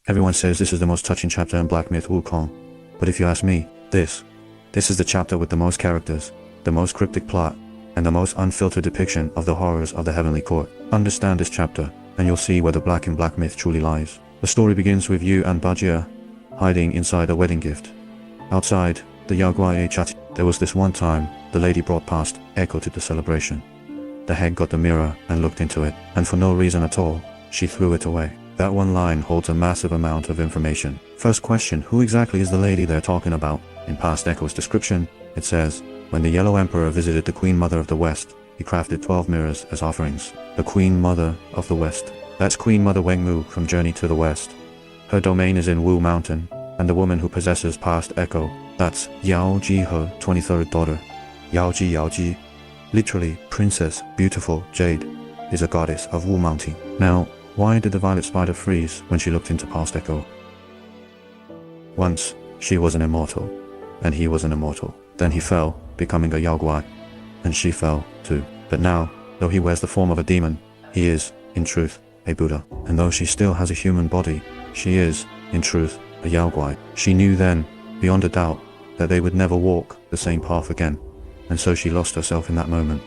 Everyone says this is the most touching chapter in Black Myth Wukong, but if you ask me, this is the chapter with the most characters, the most cryptic plot, and the most unfiltered depiction of the horrors of the heavenly court. Understand this chapter, and you'll see where the black in Black Myth truly lies. The story begins with Yu and Bajia hiding inside a wedding gift. Outside the Yaguai Cattie, there was this one time the lady brought past Echo to the celebration. The hag got the mirror and looked into it, and for no reason at all, she threw it away. That one line holds a massive amount of information. First question, who exactly is the lady they're talking about? In past Echo's description, it says, when the Yellow Emperor visited the Queen Mother of the West, he crafted 12 mirrors as offerings. The Queen Mother of the West. That's Queen Mother Wengmu from Journey to the West. Her domain is in Wu Mountain, and the woman who possesses past Echo, that's Yao Ji, her 23rd daughter. Yao Ji, literally Princess Beautiful Jade, is a goddess of Wu Mountain. Now, why did the violet spider freeze when she looked into past Echo? Once, she was an immortal, and he was an immortal. Then he fell, becoming a Yaguai, and she fell too. But now, though he wears the form of a demon, he is, in truth, a Buddha. And though she still has a human body, she is, in truth, a Yaguai. She knew then, beyond a doubt, that they would never walk the same path again, and so she lost herself in that moment.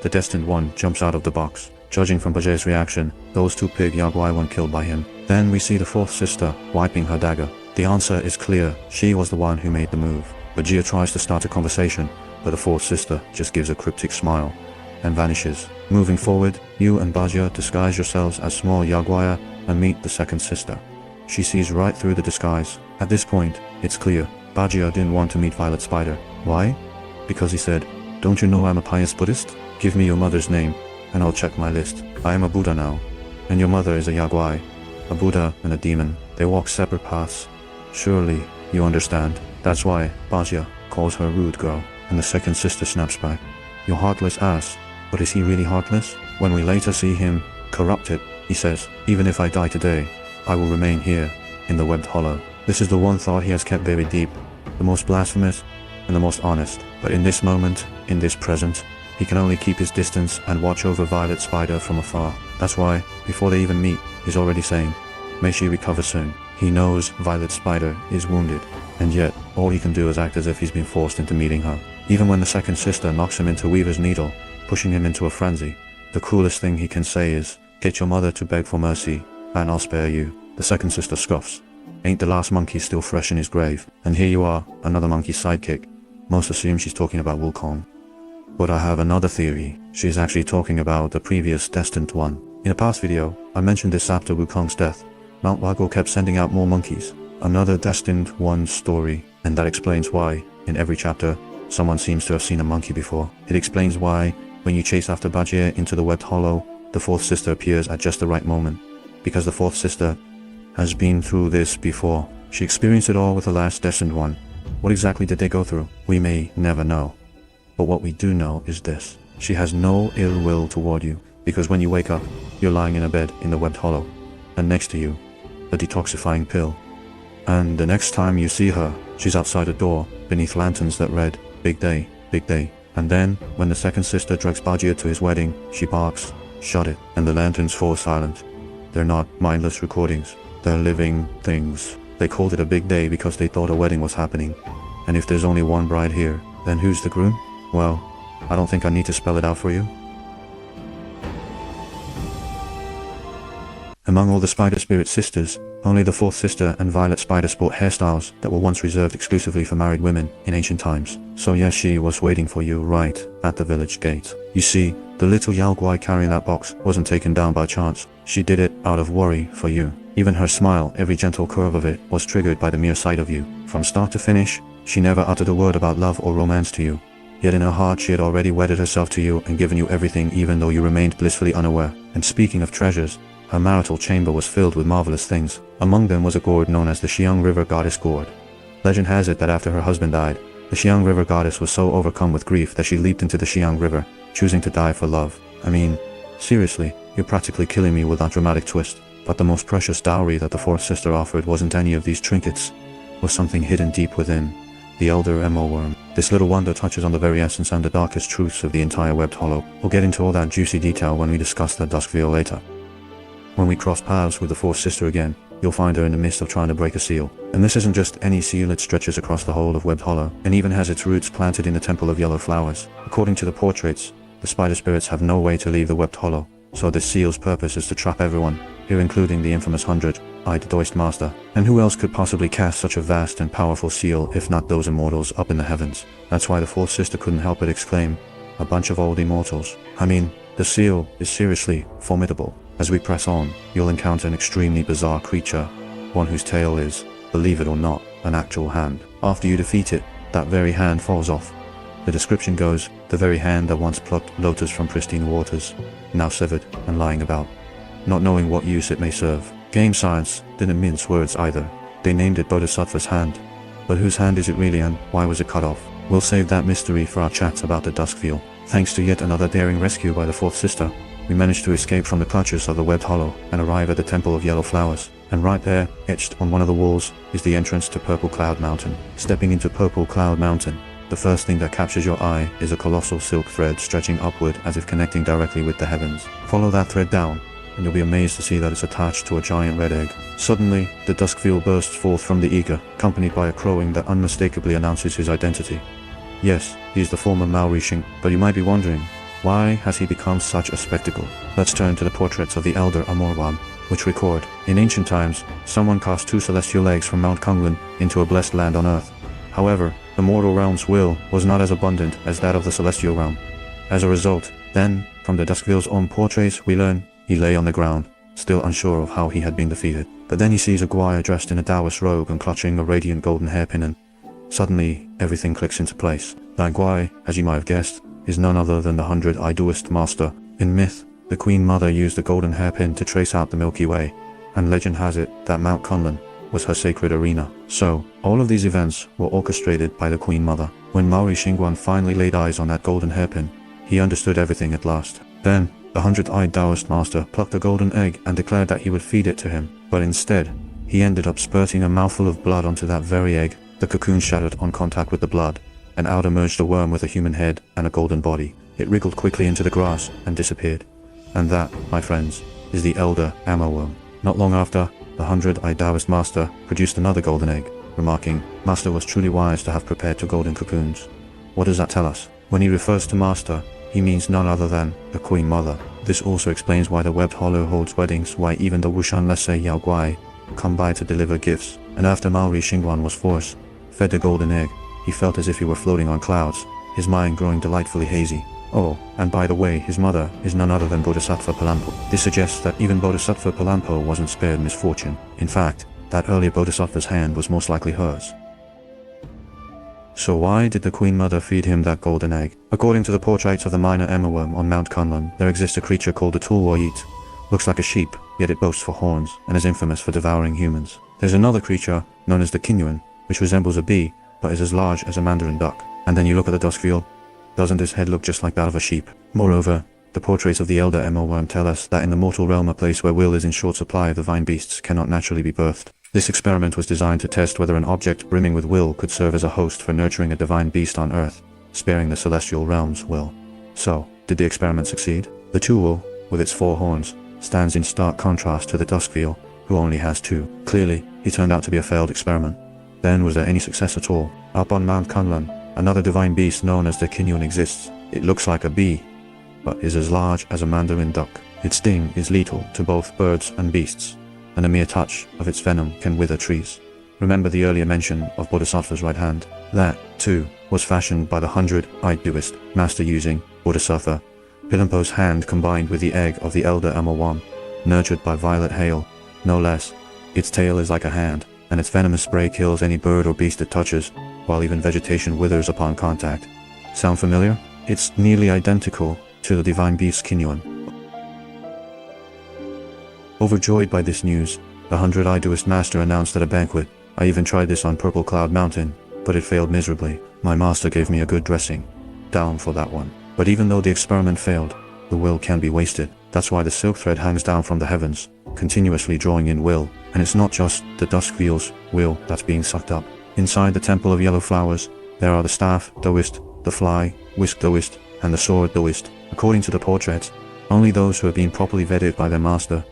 The Destined One jumps out of the box. Judging from Bajia's reaction, those two pig Yaguai weren't killed by him. Then we see the fourth sister wiping her dagger. The answer is clear, she was the one who made the move. Bajia tries to start a conversation, but the fourth sister just gives a cryptic smile and vanishes. Moving forward, you and Bajia disguise yourselves as small Yaguai and meet the second sister. She sees right through the disguise. At this point, it's clear, Bajia didn't want to meet Violet Spider. Why? Because he said, "Don't you know I'm a pious Buddhist? Give me your mother's name, and I'll check my list. I am a Buddha now, and your mother is a Yaguai, a Buddha and a demon. They walk separate paths. Surely, you understand." That's why Bajia calls her rude girl, and the second sister snaps back, "You heartless ass." But is he really heartless? When we later see him corrupted, he says, "Even if I die today, I will remain here, in the webbed hollow." This is the one thought he has kept very deep, the most blasphemous, and the most honest. But in this moment, in this present, he can only keep his distance and watch over Violet Spider from afar. That's why, before they even meet, he's already saying, "May she recover soon." He knows Violet Spider is wounded, and yet, all he can do is act as if he's been forced into meeting her. Even when the second sister knocks him into Weaver's Needle, pushing him into a frenzy, the coolest thing he can say is, "Get your mother to beg for mercy, and I'll spare you." The second sister scoffs. Ain't the last monkey still fresh in his grave? And here you are, another monkey's sidekick. Most assume she's talking about Wukong. But I have another theory. She's actually talking about the previous Destined One. In a past video, I mentioned this after Wukong's death. Mount Wago kept sending out more monkeys. Another Destined One story. And that explains why, in every chapter, someone seems to have seen a monkey before. It explains why, when you chase after Bajia into the webbed hollow, the fourth sister appears at just the right moment. Because the fourth sister has been through this before. She experienced it all with the last Destined One. What exactly did they go through? We may never know. But what we do know is this. She has no ill will toward you, because when you wake up, you're lying in a bed in the webbed hollow, and next to you, a detoxifying pill. And the next time you see her, she's outside a door, beneath lanterns that read, "Big day, big day." And then, when the second sister drags Bajia to his wedding, she barks, "Shut it," and the lanterns fall silent. They're not mindless recordings, they're living things. They called it a big day because they thought a wedding was happening. And if there's only one bride here, then who's the groom? Well, I don't think I need to spell it out for you. Among all the Spider Spirit sisters, only the fourth sister and Violet Spider sport hairstyles that were once reserved exclusively for married women in ancient times. So yes, she was waiting for you right at the village gate. You see, the little Yaguai carrying that box wasn't taken down by chance. She did it out of worry for you. Even her smile, every gentle curve of it, was triggered by the mere sight of you. From start to finish, she never uttered a word about love or romance to you. Yet in her heart she had already wedded herself to you and given you everything, even though you remained blissfully unaware. And speaking of treasures, her marital chamber was filled with marvelous things. Among them was a gourd known as the Xiang River Goddess Gourd. Legend has it that after her husband died, the Xiang River Goddess was so overcome with grief that she leaped into the Xiang River, choosing to die for love. I mean, seriously, you're practically killing me with that dramatic twist. But the most precious dowry that the fourth sister offered wasn't any of these trinkets, was something hidden deep within. The Elder Emerald Worm. This little wonder touches on the very essence and the darkest truths of the entire webbed hollow. We'll get into all that juicy detail when we discuss the Duskveil later. when we cross paths with the fourth sister again, you'll find her in the midst of trying to break a seal. And this isn't just any seal, it stretches across the whole of Webbed Hollow, and even has its roots planted in the Temple of Yellow Flowers. According to the portraits, the spider spirits have no way to leave the Webbed Hollow, so this seal's purpose is to trap everyone, here including the infamous 100-eyed Doist Master. And who else could possibly cast such a vast and powerful seal if not those immortals up in the heavens? That's why the fourth sister couldn't help but exclaim, "A bunch of old immortals." I mean, the seal is seriously formidable. As we press on, you'll encounter an extremely bizarre creature, one whose tail is, believe it or not, an actual hand. After you defeat it, that very hand falls off. The description goes, the very hand that once plucked lotus from pristine waters, now severed and lying about, not knowing what use it may serve. Game Science didn't mince words either. They named it Bodhisattva's hand. But whose hand is it really, and why was it cut off? We'll save that mystery for our chats about the Duskfield. Thanks to yet another daring rescue by the fourth sister, we managed to escape from the clutches of the Webbed Hollow and arrive at the Temple of Yellow Flowers. And right there, etched on one of the walls, is the entrance to Purple Cloud Mountain. Stepping into Purple Cloud Mountain, the first thing that captures your eye is a colossal silk thread stretching upward as if connecting directly with the heavens. Follow that thread down, and you'll be amazed to see that it's attached to a giant red egg. Suddenly, the Duskfield bursts forth from the eager, accompanied by a crowing that unmistakably announces his identity. Yes, he is the former Maori Shink, but you might be wondering, why has he become such a spectacle? Let's turn to the portraits of the elder Amorwam, which record, in ancient times, someone cast 2 celestial eggs from Mount Kunlun into a blessed land on earth. However, the mortal realm's will was not as abundant as that of the celestial realm. As a result, then, from the Duskfield's own portraits, we learn he lay on the ground, still unsure of how he had been defeated. But then he sees a Gwyer dressed in a Taoist robe and clutching a radiant golden hairpin, and suddenly, everything clicks into place. That Gwyer, as you might have guessed, is none other than the 100-eyed Doist Master. In myth, the Queen Mother used the golden hairpin to trace out the Milky Way, and legend has it that Mount Kunlun was her sacred arena. So, all of these events were orchestrated by the Queen Mother. When Maori Shingwan finally laid eyes on that golden hairpin, he understood everything at last. Then, the 100-eyed Taoist Master plucked a golden egg and declared that he would feed it to him. But instead, he ended up spurting a mouthful of blood onto that very egg. The cocoon shattered on contact with the blood, and out emerged a worm with a human head and a golden body. It wriggled quickly into the grass and disappeared. And that, my friends, is the elder Amorworm. Not long after, the 100-eyed Taoist Master produced another golden egg, remarking, "Master was truly wise to have prepared 2 golden cocoons." What does that tell us? When he refers to Master, he means none other than the Queen Mother. This also explains why the Webbed Hollow holds weddings, why even the Wushan Lesse Yao Guai come by to deliver gifts. And after Maori Shingwan was forced, fed the golden egg, he felt as if he were floating on clouds, his mind growing delightfully hazy. Oh, and by the way, his mother is none other than Bodhisattva Palampo. This suggests that even Bodhisattva Palampo wasn't spared misfortune. In fact, that earlier Bodhisattva's hand was most likely hers. So why did the Queen Mother feed him that golden egg? According to the portraits of the minor Emmerworm on Mount Kunlun, there exists a creature called the Tulwoyit. Looks like a sheep, yet it boasts 4 horns, and is infamous for devouring humans. There's another creature, known as the Kinyuan, which resembles a bee, but is as large as a mandarin duck. And then you look at the Duskfield. Doesn't his head look just like that of a sheep? Moreover, the portraits of the elder Emmerworm tell us that in the mortal realm, a place where will is in short supply, the divine beasts cannot naturally be birthed. This experiment was designed to test whether an object brimming with will could serve as a host for nurturing a divine beast on Earth, sparing the celestial realm's will. So, did the experiment succeed? The Tuwul, with its 4 horns, stands in stark contrast to the Duskfield, who only has 2. Clearly, he turned out to be a failed experiment. Then was there any success at all? Up on Mount Kunlun, another divine beast known as the Kinyuan exists. It looks like a bee, but is as large as a mandarin duck. Its sting is lethal to both birds and beasts, and a mere touch of its venom can wither trees. Remember the earlier mention of Bodhisattva's right hand? That, too, was fashioned by the 100-eyed Doist Master using Bodhisattva Pilampo's hand combined with the egg of the elder Amorwam, nurtured by violet hail, no less. Its tail is like a hand, and its venomous spray kills any bird or beast it touches, while even vegetation withers upon contact. Sound familiar? It's nearly identical to the divine beast Kinyuan. Overjoyed by this news, the 100-eyed Doist Master announced at a banquet, "I even tried this on Purple Cloud Mountain, but it failed miserably. My master gave me a good dressing. Down for that one." But even though the experiment failed, the will can be wasted. That's why the silk thread hangs down from the heavens, continuously drawing in will. And it's not just the Duskfield's will that's being sucked up. Inside the Temple of Yellow Flowers, there are the Staff Doist, the Fly, Whisk Doist, and the Sword Doist. According to the portraits, only those who have been properly vetted by their master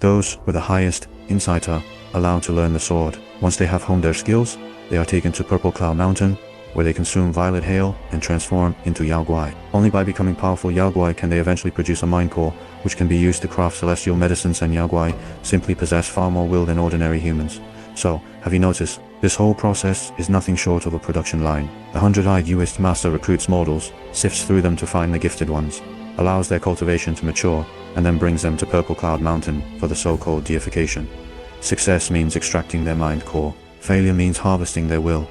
Those with the highest insight are allowed to learn the sword. Once they have honed their skills, they are taken to Purple Cloud Mountain, where they consume violet hail and transform into Yao Guai. Only by becoming powerful Yao Guai can they eventually produce a mind core, which can be used to craft celestial medicines, and Yao Guai simply possess far more will than ordinary humans. So, have you noticed? This whole process is nothing short of a production line. The 100-eyed Uist master recruits mortals, sifts through them to find the gifted ones, allows their cultivation to mature, and then brings them to Purple Cloud Mountain for the so-called deification. Success means extracting their mind core. Failure means harvesting their will,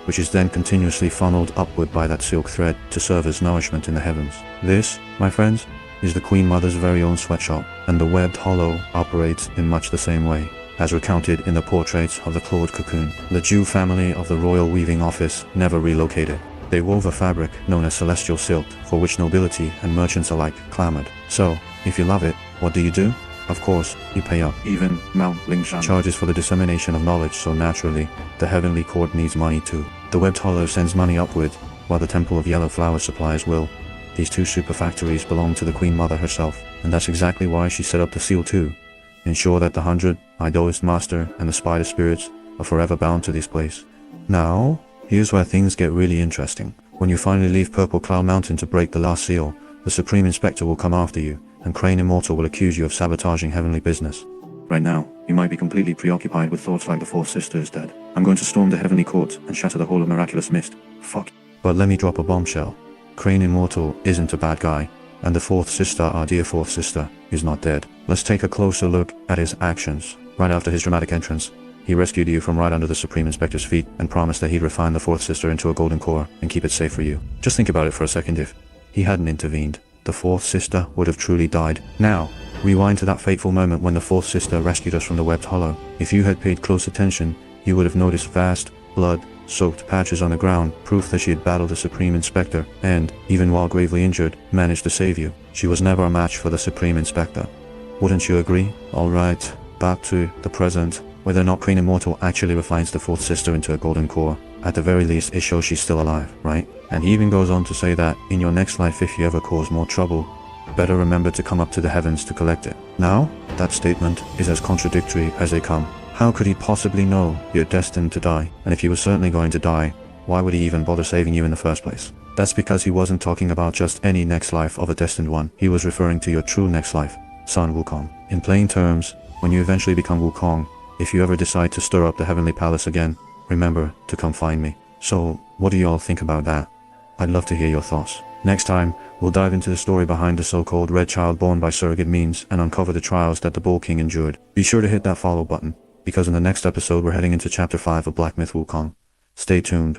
which is then continuously funneled upward by that silk thread to serve as nourishment in the heavens. This, my friends, is the Queen Mother's very own sweatshop, and the webbed hollow operates in much the same way, as recounted in the portraits of the clawed cocoon. The Jew family of the royal weaving office never relocated. They wove a fabric known as celestial silk, for which nobility and merchants alike clamored. So, if you love it, what do? Of course, you pay up. Even Mount Lingshan charges for the dissemination of knowledge, so naturally, the heavenly court needs money too. The webbed hollow sends money upward, while the Temple of Yellow Flowers supplies will. These two super factories belong to the Queen Mother herself, and that's exactly why she set up the seal too. Ensure that the 100-eyed Uist master and the spider spirits are forever bound to this place. Now, here's where things get really interesting. When you finally leave Purple Cloud Mountain to break the last seal, the Supreme Inspector will come after you, and Crane Immortal will accuse you of sabotaging heavenly business. Right now, you might be completely preoccupied with thoughts like the fourth sister is dead. I'm going to storm the heavenly court and shatter the whole of Miraculous Mist. Fuck. But let me drop a bombshell. Crane Immortal isn't a bad guy, and the fourth sister, our dear fourth sister, is not dead. Let's take a closer look at his actions. Right after his dramatic entrance, he rescued you from right under the Supreme Inspector's feet and promised that he'd refine the fourth sister into a golden core and keep it safe for you. Just think about it for a second. If he hadn't intervened, the fourth sister would have truly died. Now, rewind to that fateful moment when the fourth sister rescued us from the webbed hollow. If you had paid close attention, you would have noticed vast, blood-soaked patches on the ground, proof that she had battled the Supreme Inspector, and, even while gravely injured, managed to save you. She was never a match for the Supreme Inspector. Wouldn't you agree? Alright, back to the present. Whether or not Crane Immortal actually refines the fourth sister into a golden core, at the very least it shows she's still alive, right? And he even goes on to say that, in your next life, if you ever cause more trouble, better remember to come up to the heavens to collect it. Now, that statement is as contradictory as they come. How could he possibly know you're destined to die? And if you were certainly going to die, why would he even bother saving you in the first place? That's because he wasn't talking about just any next life of a destined one. He was referring to your true next life, son Wukong. In plain terms, when you eventually become Wukong, if you ever decide to stir up the heavenly palace again, remember to come find me. So, what do y'all think about that? I'd love to hear your thoughts. Next time, we'll dive into the story behind the so-called red child born by surrogate means and uncover the trials that the Bull King endured. Be sure to hit that follow button, because in the next episode we're heading into Chapter 5 of Black Myth Wukong. Stay tuned.